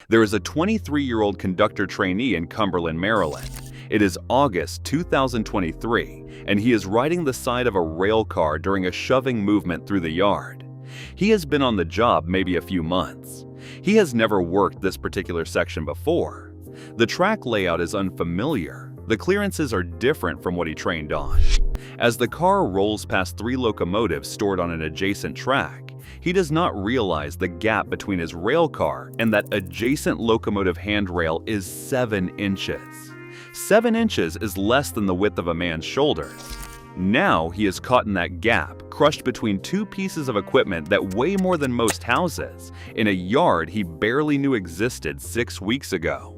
There is a 23-year-old conductor trainee in Cumberland, Maryland. It is August 2023, and he is riding the side of a rail car during a shoving movement through the yard. He has been on the job maybe a few months. He has never worked this particular section before. The track layout is unfamiliar. The clearances are different from what he trained on. As the car rolls past 3 locomotives stored on an adjacent track, he does not realize the gap between his rail car and that adjacent locomotive handrail is 7 inches. 7 inches is less than the width of a man's shoulders. Now he is caught in that gap, crushed between 2 pieces of equipment that weigh more than most houses, in a yard he barely knew existed 6 weeks ago.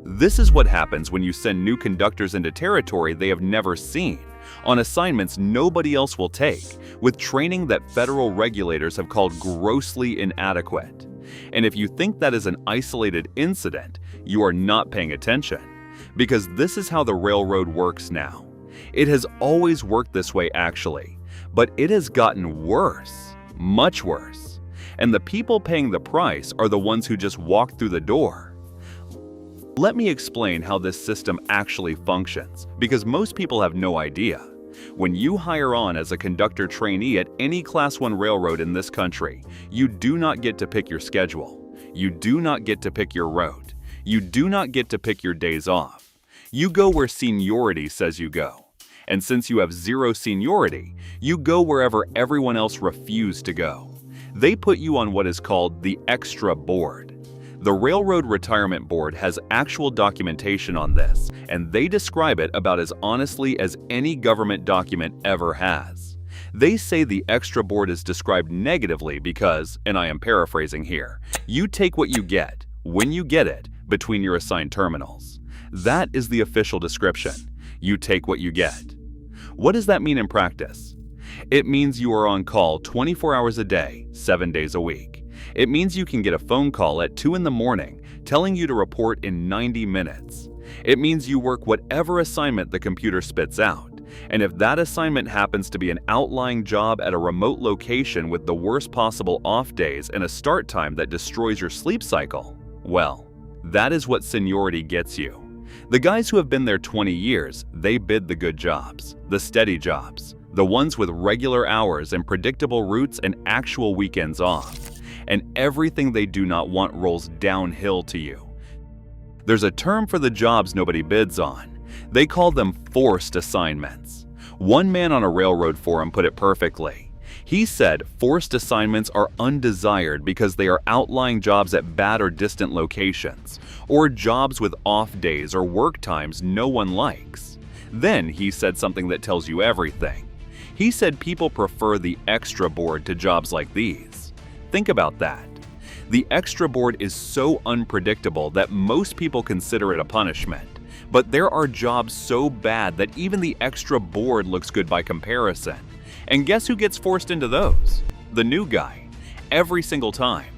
This is what happens when you send new conductors into territory they have never seen, on assignments nobody else will take, with training that federal regulators have called grossly inadequate. And if you think that is an isolated incident, you are not paying attention, because this is how the railroad works now. It has always worked this way actually, but it has gotten worse, much worse. And the people paying the price are the ones who just walk through the door. Let me explain how this system actually functions, because most people have no idea. When you hire on as a conductor trainee at any Class 1 railroad in this country, you do not get to pick your schedule. You do not get to pick your route. You do not get to pick your days off. You go where seniority says you go. And since you have 0 seniority, you go wherever everyone else refused to go. They put you on what is called the extra board. The Railroad Retirement Board has actual documentation on this, and they describe it about as honestly as any government document ever has. They say the extra board is described negatively because, and I am paraphrasing here, you take what you get, when you get it, between your assigned terminals. That is the official description. You take what you get. What does that mean in practice? It means you are on call 24 hours a day, 7 days a week. It means you can get a phone call at 2 in the morning telling you to report in 90 minutes. It means you work whatever assignment the computer spits out. And if that assignment happens to be an outlying job at a remote location with the worst possible off days and a start time that destroys your sleep cycle, well, that is what seniority gets you. The guys who have been there 20 years, they bid the good jobs, the steady jobs, the ones with regular hours and predictable routes and actual weekends off. And everything they do not want rolls downhill to you. There's a term for the jobs nobody bids on. They call them forced assignments. One man on a railroad forum put it perfectly. He said forced assignments are undesired because they are outlying jobs at bad or distant locations, or jobs with off days or work times no one likes. Then he said something that tells you everything. He said people prefer the extra board to jobs like these. Think about that. The extra board is so unpredictable that most people consider it a punishment. But there are jobs so bad that even the extra board looks good by comparison. And guess who gets forced into those? The new guy. Every single time.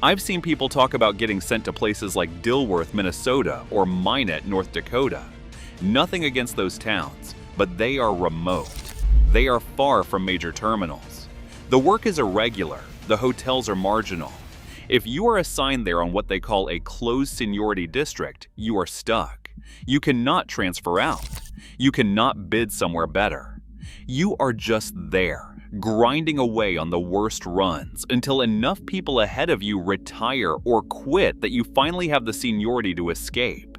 I've seen people talk about getting sent to places like Dilworth, Minnesota, or Minot, North Dakota. Nothing against those towns, but they are remote. They are far from major terminals. The work is irregular. The hotels are marginal. If you are assigned there on what they call a closed seniority district, you are stuck. You cannot transfer out. You cannot bid somewhere better. You are just there, grinding away on the worst runs until enough people ahead of you retire or quit that you finally have the seniority to escape.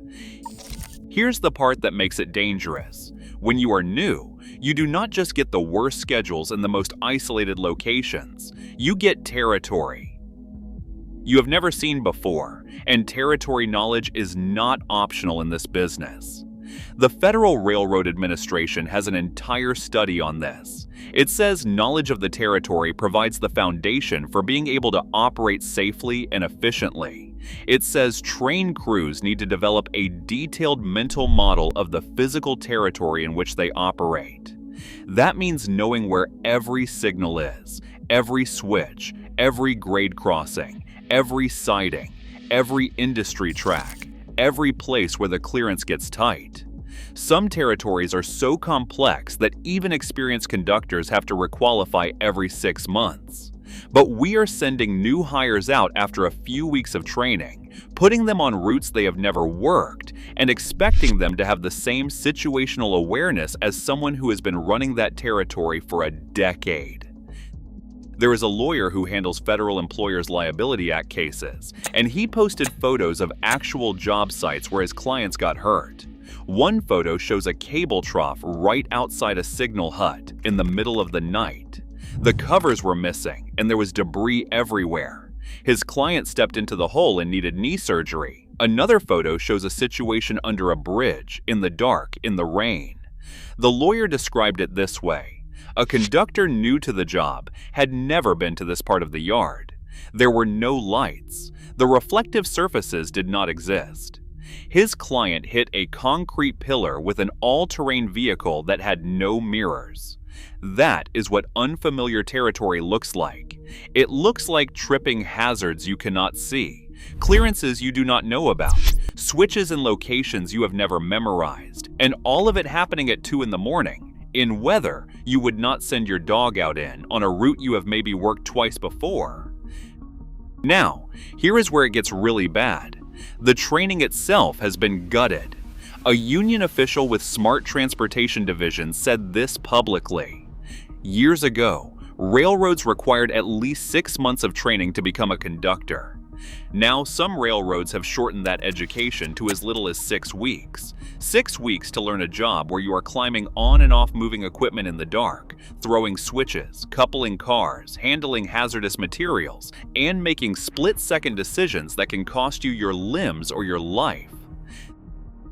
Here's the part that makes it dangerous. When you are new, you do not just get the worst schedules in the most isolated locations. You get territory you have never seen before, and territory knowledge is not optional in this business. The Federal Railroad Administration has an entire study on this. It says knowledge of the territory provides the foundation for being able to operate safely and efficiently. It says train crews need to develop a detailed mental model of the physical territory in which they operate. That means knowing where every signal is, every switch, every grade crossing, every siding, every industry track, every place where the clearance gets tight. Some territories are so complex that even experienced conductors have to requalify every 6 months. But we are sending new hires out after a few weeks of training, putting them on routes they have never worked, and expecting them to have the same situational awareness as someone who has been running that territory for a decade. There is a lawyer who handles Federal Employers Liability Act cases, and he posted photos of actual job sites where his clients got hurt. One photo shows a cable trough right outside a signal hut in the middle of the night. The covers were missing, and there was debris everywhere. His client stepped into the hole and needed knee surgery. Another photo shows a situation under a bridge, in the dark, in the rain. The lawyer described it this way. A conductor new to the job had never been to this part of the yard. There were no lights. The reflective surfaces did not exist. His client hit a concrete pillar with an all-terrain vehicle that had no mirrors. That is what unfamiliar territory looks like. It looks like tripping hazards you cannot see, clearances you do not know about, switches and locations you have never memorized, and all of it happening at 2 in the morning. In weather you would not send your dog out in on a route you have maybe worked twice before. Now, here is where it gets really bad. The training itself has been gutted. A union official with Smart Transportation Division said this publicly. Years ago, railroads required at least 6 months of training to become a conductor. Now, some railroads have shortened that education to as little as 6 weeks. 6 weeks to learn a job where you are climbing on and off moving equipment in the dark, throwing switches, coupling cars, handling hazardous materials, and making split-second decisions that can cost you your limbs or your life.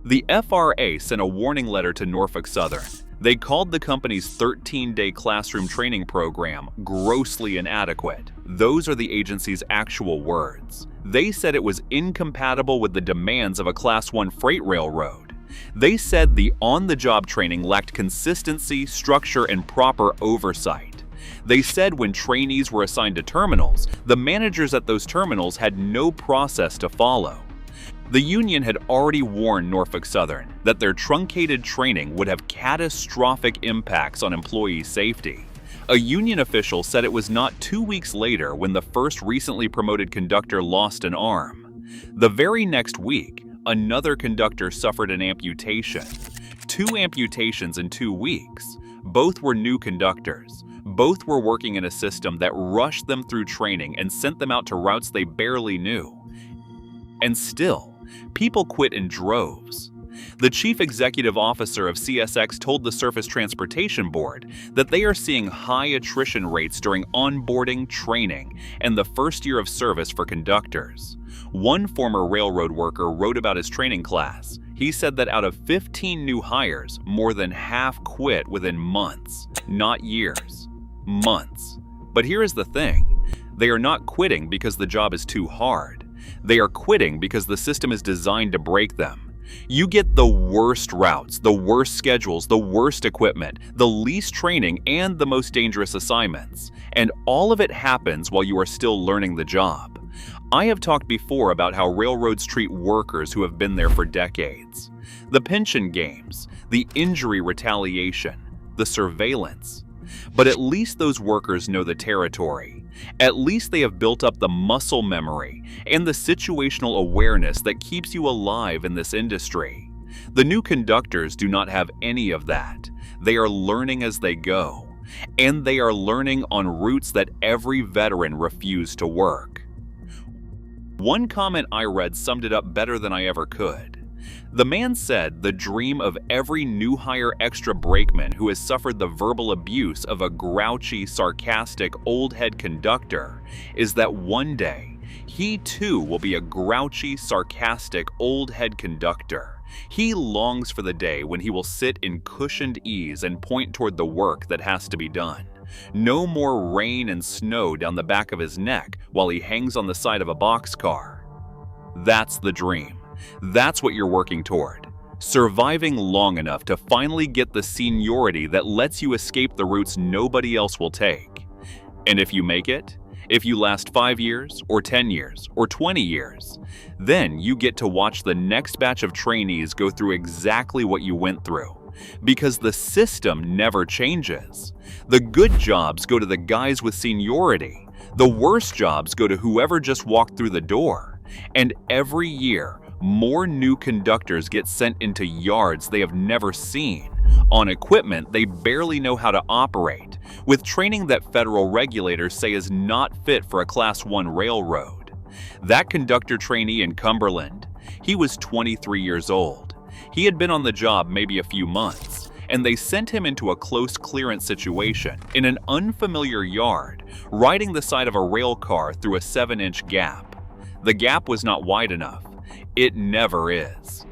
The FRA sent a warning letter to Norfolk Southern. They called the company's 13-day classroom training program grossly inadequate. Those are the agency's actual words. They said it was incompatible with the demands of a Class 1 freight railroad. They said the on-the-job training lacked consistency, structure, and proper oversight. They said when trainees were assigned to terminals, the managers at those terminals had no process to follow. The union had already warned Norfolk Southern that their truncated training would have catastrophic impacts on employee safety. A union official said it was not 2 weeks later when the first recently promoted conductor lost an arm. The very next week, another conductor suffered an amputation. 2 amputations in 2 weeks. Both were new conductors. Both were working in a system that rushed them through training and sent them out to routes they barely knew. And still, people quit in droves. The chief executive officer of CSX told the Surface Transportation Board that they are seeing high attrition rates during onboarding, training, and the first year of service for conductors. One former railroad worker wrote about his training class. He said that out of 15 new hires, more than half quit within months, not years, months. But here is the thing. They are not quitting because the job is too hard. They are quitting because the system is designed to break them. You get the worst routes, the worst schedules, the worst equipment, the least training, and the most dangerous assignments. And all of it happens while you are still learning the job. I have talked before about how railroads treat workers who have been there for decades. The pension games, the injury retaliation, the surveillance. But at least those workers know the territory. At least they have built up the muscle memory and the situational awareness that keeps you alive in this industry. The new conductors do not have any of that. They are learning as they go. And they are learning on routes that every veteran refused to work. One comment I read summed it up better than I ever could. The man said the dream of every new hire extra brakeman who has suffered the verbal abuse of a grouchy, sarcastic, old head conductor is that one day he too will be a grouchy, sarcastic, old head conductor. He longs for the day when he will sit in cushioned ease and point toward the work that has to be done. No more rain and snow down the back of his neck while he hangs on the side of a boxcar. That's the dream. That's what you're working toward. Surviving long enough to finally get the seniority that lets you escape the routes nobody else will take. And if you make it, if you last 5 years, or 10 years, or 20 years, then you get to watch the next batch of trainees go through exactly what you went through. Because the system never changes. The good jobs go to the guys with seniority. The worst jobs go to whoever just walked through the door. And every year, more new conductors get sent into yards they have never seen, on equipment they barely know how to operate, with training that federal regulators say is not fit for a Class 1 railroad. That conductor trainee in Cumberland, he was 23 years old. He had been on the job maybe a few months, and they sent him into a close clearance situation in an unfamiliar yard, riding the side of a rail car through a 7-inch gap. The gap was not wide enough. It never is.